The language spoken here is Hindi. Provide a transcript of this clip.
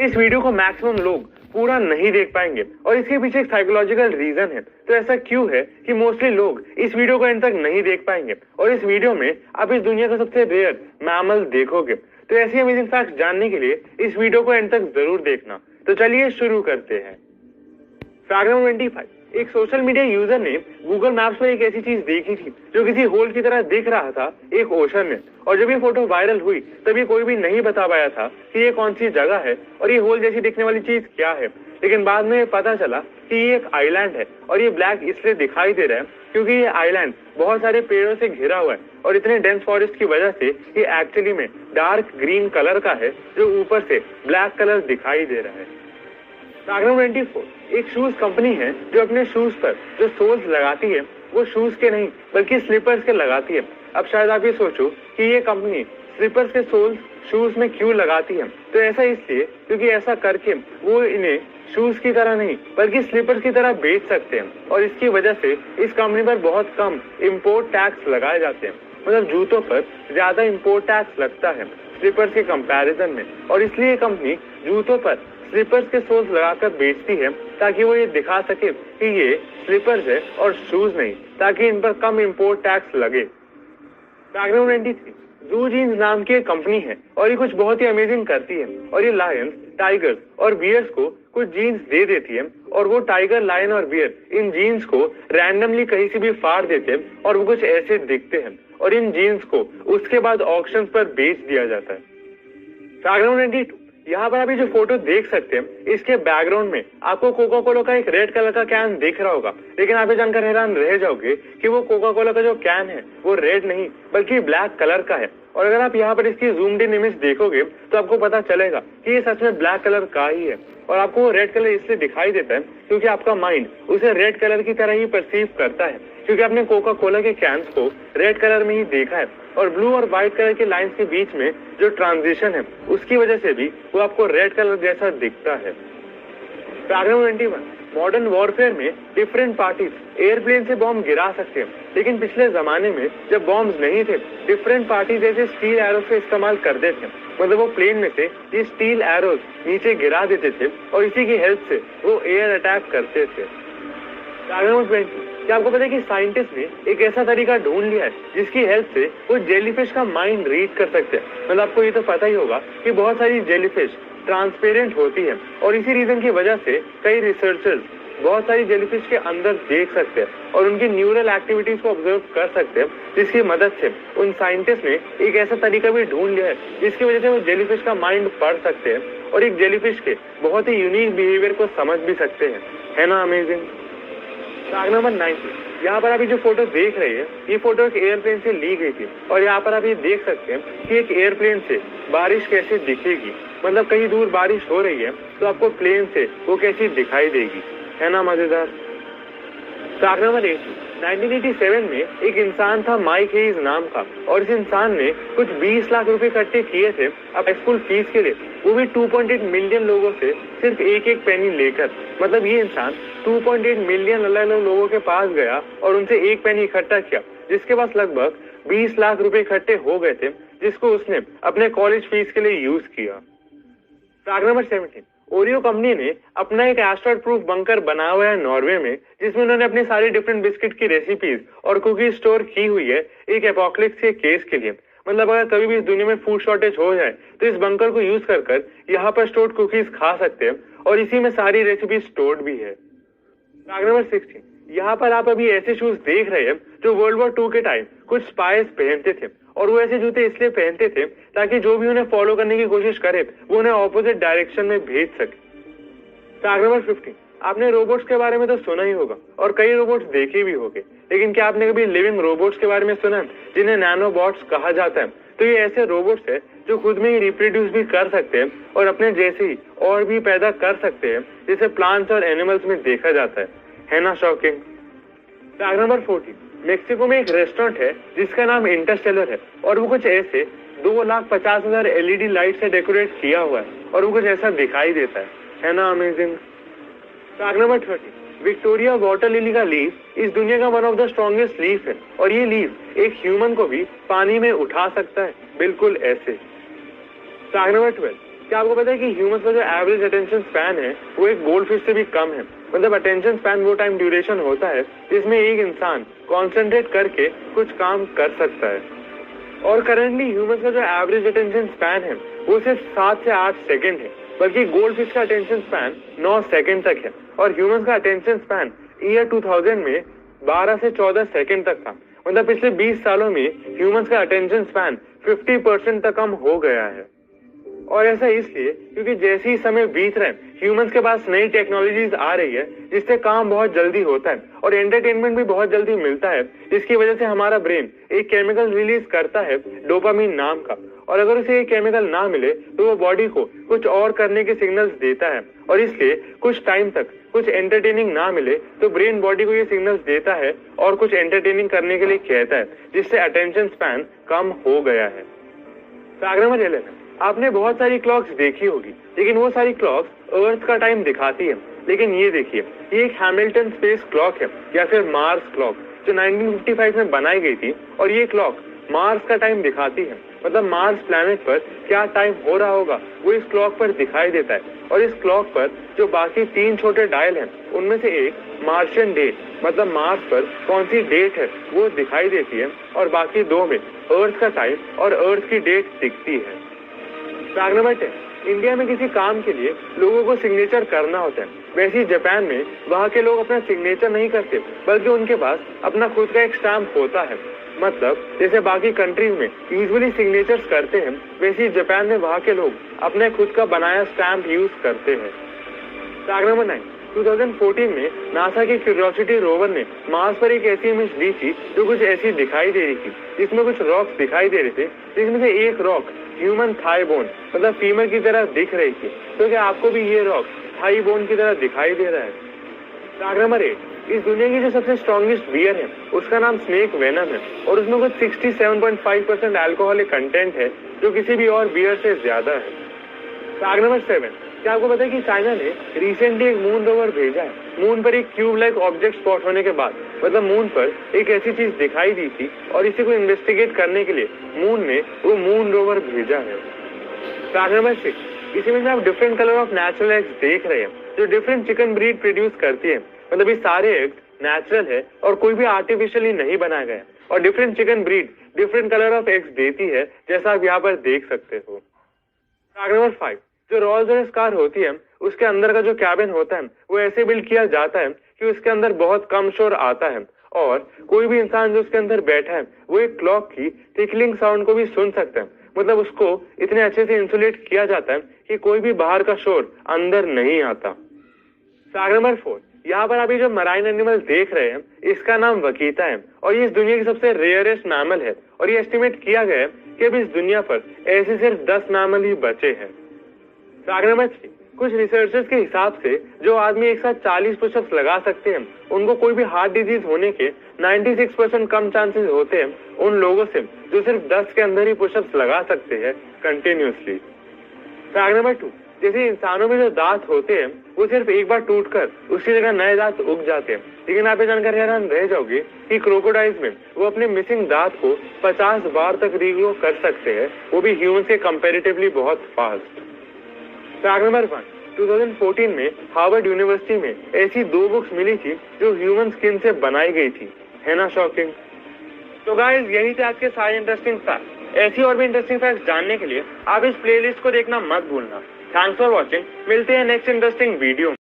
इस वीडियो को मैक्सिमम लोग पूरा नहीं देख पाएंगे और इसके पीछे एक साइकोलॉजिकल रीजन है। तो ऐसा क्यों है कि मोस्टली लोग इस वीडियो को एंड तक नहीं देख पाएंगे और इस वीडियो में आप इस दुनिया का सबसे रेयर मैमल देखोगे। तो ऐसी अमेजिंग फैक्ट्स जानने के लिए इस वीडियो को एंड तक जरूर देखना। तो चलिए शुरू करते हैं। फैक्ट नंबर 25, एक सोशल मीडिया यूजर ने गूगल मैप्स पर एक ऐसी चीज देखी थी जो किसी होल की तरह दिख रहा था एक ओशन में, और जब ये फोटो वायरल हुई तभी कोई भी नहीं बता पाया था कि ये कौन सी जगह है और ये होल जैसी दिखने वाली चीज क्या है। लेकिन बाद में पता चला कि ये एक आइलैंड है और ये ब्लैक इसलिए दिखाई दे रहा है क्योंकि ये आइलैंड बहुत सारे पेड़ों से घिरा हुआ है और इतने डेंस फॉरेस्ट की वजह से ये एक्चुअली में डार्क ग्रीन कलर का है जो ऊपर से ब्लैक कलर दिखाई दे रहा है। फैक्ट नंबर 24, एक शूज कंपनी है जो अपने शूज पर जो सोल्स लगाती है वो शूज के नहीं बल्कि स्लीपर्स के लगाती है। अब शायद आप ये सोचो कि ये कंपनी स्लीपर्स के सोल्स शूज में क्यों लगाती है। तो ऐसा इसलिए क्योंकि ऐसा करके वो इन्हें शूज की तरह नहीं बल्कि स्लीपर्स की तरह बेच सकते हैं और इसकी वजह से इस कंपनी पर बहुत कम इंपोर्ट टैक्स लगाए जाते हैं। मतलब जूतों पर ज्यादा इंपोर्ट टैक्स लगता है स्लीपर्स के कंपैरिजन में, और इसलिए कंपनी जूतों पर स्लीपर्स के सोल्स लगाकर बेचती है ताकि वो ये दिखा सके कि ये स्लीपर्स है और शूज नहीं, ताकि इन पर कम इंपोर्ट टैक्स लगे। फैक्ट नंबर 23, जू जीन्स नाम की एक कंपनी है और ये कुछ बहुत ही अमेजिंग करती है और ये लायंस, टाइगर्स और बियर्स को कुछ जीन्स दे देती है और वो टाइगर, लायन और बियर इन जीन्स को रैंडमली कहीं से भी फाड़ देते हैं और वो कुछ ऐसे दिखते हैं और इन जीन्स को उसके बाद ऑक्शन पर बेच दिया जाता है। फैक्ट नंबर 22, यहाँ पर अभी जो फोटो देख सकते हैं इसके बैकग्राउंड में आपको कोका कोला का एक रेड कलर का कैन दिख रहा होगा, लेकिन आप ये जानकर हैरान रह जाओगे कि वो कोका कोला का जो कैन है वो रेड नहीं बल्कि ब्लैक कलर का है। और अगर आप यहाँ पर इसकी जूम्ड इन इमेज देखोगे तो आपको पता चलेगा कि ये सच में ब्लैक कलर का ही है और आपको वो रेड कलर इसलिए दिखाई देता है क्योंकि आपका माइंड उसे रेड कलर की तरह ही परसीव करता है क्योंकि आपने कोका कोला के कैंस को रेड कलर में ही देखा है और ब्लू और व्हाइट कलर के लाइंस के बीच में जो ट्रांजिशन है उसकी वजह से भी वो आपको रेड कलर जैसा दिखता है। फैक्ट नंबर 21, मॉडर्न वॉरफेयर में डिफरेंट पार्टीज एयरप्लेन से बॉम्ब गिरा सकते हैं, लेकिन पिछले जमाने में जब बॉम्ब्स नहीं थे डिफरेंट पार्टीज ऐसे स्टील एरोज का इस्तेमाल करते थे। मतलब वो प्लेन में से ये स्टील एरोज नीचे गिरा देते थे और इसी की हेल्प से वो एयर अटैक करते थे। फैक्ट नंबर 20, क्या आपको पता है कि साइंटिस्ट ने एक ऐसा तरीका ढूंढ लिया है जिसकी हेल्प से वो जेलीफिश का माइंड रीड कर सकते हैं। मतलब आपको ये तो पता ही होगा कि बहुत सारी जेलीफिश ट्रांसपेरेंट होती है और इसी रीजन की वजह से कई रिसर्चर्स बहुत सारी जेलीफिश के अंदर देख सकते हैं और उनकी न्यूरल एक्टिविटीज को ऑब्जर्व कर सकते हैं, जिसकी मदद से उन साइंटिस्ट ने एक ऐसा तरीका भी ढूंढ लिया है जिसकी वजह से वो जेलीफिश का माइंड पढ़ सकते हैं और एक जेलीफिश के बहुत ही यूनिक बिहेवियर को समझ भी सकते हैं। है ना अमेजिंग। फैक्ट नंबर 90, यहाँ पर अभी जो फोटो देख रही है ये फोटो एक एयरप्लेन से ली गई थी और यहाँ पर आप ये देख सकते हैं कि एक एयरप्लेन से बारिश कैसे दिखेगी। मतलब कहीं दूर बारिश हो रही है तो आपको प्लेन से वो कैसी दिखाई देगी। है ना मजेदार। फैक्ट नंबर 80, 1987 में एक इंसान था माइक हेइज नाम का और इस इंसान ने कुछ 20 लाख रुपए इकट्ठे किए थे अब स्कूल फीस के लिए, वो भी 2.8 मिलियन लोगों से सिर्फ एक एक पेनी लेकर। मतलब ये इंसान 2.8 मिलियन अलग अलग लोगों के पास गया और उनसे एक पेनी इकट्ठा किया जिसके पास लगभग 20 लाख रुपए इकट्ठे हो गए थे जिसको उसने अपने कॉलेज फीस के लिए यूज किया। फैक्ट नंबर 17, ओरियो कंपनी ने अपना एक एस्ट्रॉइड प्रूफ बंकर बनाया हुआ है नॉर्वे में जिसमें उन्होंने अपने सारे डिफरेंट बिस्किट की रेसिपीज और कुकीज स्टोर की हुई है एक एपोकलिप्स के केस के लिए। मतलब अगर कभी भी इस दुनिया में फूड शॉर्टेज हो जाए तो इस बंकर को यूज कर यहाँ पर स्टोर्ड कुकीज खा सकते हैं और इसी में सारी रेसिपी स्टोर्ड भी है। फैक्ट नंबर 16, यहाँ पर आप अभी ऐसे शूज देख रहे हैं जो वर्ल्ड वॉर 2 के टाइम कुछ स्पाइस पहनते थे और वो ऐसे जूते इसलिए पहनते थे ताकि जो भी उन्हें फॉलो करने की कोशिश करे वो उन्हें ऑपोजिट डायरेक्शन में भेज सके। फैक्ट नंबर 15, आपने रोबोट्स के बारे में तो सुना ही होगा और कई रोबोट्स देखे भी होंगे, लेकिन क्या आपने कभी लिविंग रोबोट्स के बारे में सुना जिन्हें नैनोबॉट्स कहा जाता है? तो ये ऐसे रोबोट्स है जो खुद में ही रिप्रोड्यूस भी कर सकते हैं और अपने जैसे ही और भी पैदा कर सकते हैं जिसे प्लांट्स और एनिमल्स में देखा जाता है ना शॉकिंग। फैक्ट नंबर 14, मेक्सिको में एक रेस्टोरेंट है जिसका नाम इंटरस्टेलर है और वो कुछ ऐसे 2,50,000 LED लाइट से डेकोरेट किया हुआ है और वो कुछ ऐसा दिखाई देता है ना amazing. Fact number 30, Victoria water lily का लीफ इस दुनिया का one of the strongest leaf है और ये लीफ एक ह्यूमन को भी पानी में उठा सकता है, बिल्कुल ऐसे। फैक्ट नंबर 12, क्या आपको पता है कि ह्यूमंस का जो एवरेज अटेंशन स्पैन है वो एक गोल्ड फिश से भी कम है। मतलब अटेंशन स्पैन वो टाइम ड्यूरेशन होता है जिसमें एक इंसान कॉन्सेंट्रेट करके कुछ काम कर सकता है। और करंटली ह्यूमंस का जो एवरेज अटेंशन स्पैन है वो सिर्फ 7 से 8 सेकंड है, बल्कि गोल्ड फिश का अटेंशन स्पैन 9 सेकंड तक है। और ह्यूमंस का अटेंशन स्पैन ईयर 2000 में 12 से 14 सेकंड तक था। मतलब पिछले 20 सालों में ह्यूमंस का अटेंशन स्पैन 50% तक कम हो गया है। और ऐसा इसलिए क्योंकि जैसे ही समय बीत रहा है ह्यूमंस के पास नई टेक्नोलॉजीज आ रही है जिससे काम बहुत जल्दी होता है और एंटरटेनमेंट भी बहुत जल्दी मिलता है, जिसकी वजह से हमारा ब्रेन एक केमिकल रिलीज करता है डोपामीन नाम का। और अगर उसे ये केमिकल ना मिले तो वो बॉडी को कुछ और करने के सिग्नल्स देता है। और इसलिए कुछ टाइम तक कुछ एंटरटेनिंग ना मिले तो ब्रेन बॉडी को ये सिग्नल्स देता है और कुछ एंटरटेनिंग करने के लिए कहता है, जिससे अटेंशन स्पैन कम हो गया है। फैक्ट नंबर 11, आपने बहुत सारी क्लॉक्स देखी होगी, लेकिन वो सारी क्लॉक्स अर्थ का टाइम दिखाती है। लेकिन ये देखिए, ये एक हैमिल्टन स्पेस क्लॉक है या फिर मार्स क्लॉक जो 1955 में बनाई गई थी। और ये क्लॉक मार्स का टाइम दिखाती है। मतलब मार्स प्लैनेट पर क्या टाइम हो रहा होगा वो इस क्लॉक पर दिखाई देता है। और इस क्लॉक पर जो बाकी 3 छोटे डायल हैं उनमें से एक मार्शियन डेट, मतलब मार्स पर कौन सी डेट है वो दिखाई देती है, और बाकी 2 में अर्थ का टाइम और अर्थ की डेट दिखती है। फैक्ट नंबर 10, इंडिया में किसी काम के लिए लोगों को सिग्नेचर करना होता है। वैसे ही जापान में वहाँ के लोग अपना सिग्नेचर नहीं करते, बल्कि उनके पास अपना खुद का एक स्टैम्प होता है। मतलब जैसे बाकी कंट्रीज में यूजुअली सिग्नेचर्स करते हैं, वैसे ही जापान में वहाँ के लोग अपने खुद का बनाया स्टैम्प यूज करते हैं। फैक्ट नंबर 9, 2014 में नासा की क्यूरियोसिटी रोवर ने मार्स पर एक ऐसी इमेज दी थी जो कुछ ऐसी दिखाई दे रही थी, जिसमें कुछ रॉक्स दिखाई दे रहे थे, जिसमें से एक रॉक ह्यूमन थाई बोन मतलब फीमर की तरह दिख रही थी। तो क्या आपको भी ये रॉक थाई बोन की तरह दिखाई दे रहा है? फैक्ट नंबर 8, इस दुनिया की जो सबसे स्ट्रॉन्गेस्ट बियर है उसका नाम स्नेक वेनम है और उसमें कुछ 67.5% अल्कोहलिक कंटेंट है जो किसी भी और बियर से ज्यादा है। फैक्ट नंबर 7, क्या आपको पता है कि चाइना ने रिसेंटली एक मून रोवर भेजा है। मून पर एक क्यूब लाइक ऑब्जेक्ट स्पॉट होने के बाद मतलब मून पर एक ऐसी चीज दिखाई दी थी और इसी को इन्वेस्टिगेट करने के लिए मून ने वो मून रोवर भेजा है। फैक्ट नंबर 6, इसी में आप different colour of natural eggs देख रहे हैं जो डिफरेंट चिकन ब्रीड प्रोड्यूस करती है। मतलब ये सारे एग्स नेचुरल है और कोई भी आर्टिफिशियली नहीं बनाया गया, और different chicken breed different colour of eggs देती है, जैसा आप यहाँ पर देख सकते हो। फैक्ट नंबर 5, जो रोल्स रॉयस कार होती है उसके अंदर का जो कैबिन होता है वो ऐसे बिल्ड किया जाता है कि उसके अंदर बहुत कम शोर आता है और कोई भी इंसान जो उसके अंदर बैठा है वो एक क्लॉक की टिकलिंग साउंड को भी सुन सकता है। मतलब उसको इतने अच्छे से इंसुलेट किया जाता है कि कोई भी बाहर का शोर अंदर नहीं आता। फैक्ट नंबर 4, यहाँ पर आप ये जो मराइन एनिमल देख रहे हैं इसका नाम वकीता है और ये इस दुनिया की सबसे रेयरेस्ट मैमल है। और ये एस्टिमेट किया गया है कि अभी इस दुनिया पर ऐसे सिर्फ 10 मैमल ही बचे हैं। फैक्ट नंबर 3, कुछ रिसर्चर्स के हिसाब से जो आदमी एक साथ 40 पुशअप्स लगा सकते हैं उनको कोई भी हार्ट डिजीज होने के 96% कम चांसेस होते हैं उन लोगों से जो सिर्फ 10 के अंदर ही पुशअप्स लगा सकते हैं कंटिन्यूअसली। फैक्ट नंबर 2, जैसे इंसानों में जो दांत होते हैं वो सिर्फ एक बार टूटकर उसकी जगह नए दांत उग जाते हैं, लेकिन आप ये जानकर हैरान रह जाओगे कि क्रोकोडाइल्स में वो अपने मिसिंग दांत को 50 बार तक रीग्रो कर सकते हैं, वो भी ह्यूमन के कंपेरेटिवली बहुत फास्ट। फैक्ट नंबर 1, 2014 में हार्वर्ड यूनिवर्सिटी में ऐसी 2 बुक्स मिली थी जो ह्यूमन स्किन से बनाई गई थी। है ना शॉकिंग? तो गाइस यही थे आज के सारे इंटरेस्टिंग फैक्ट। ऐसी और भी इंटरेस्टिंग फैक्ट्स जानने के लिए आप इस प्लेलिस्ट को देखना मत भूलना। थैंक्स फॉर वॉचिंग, मिलते हैं नेक्स्ट इंटरेस्टिंग वीडियो।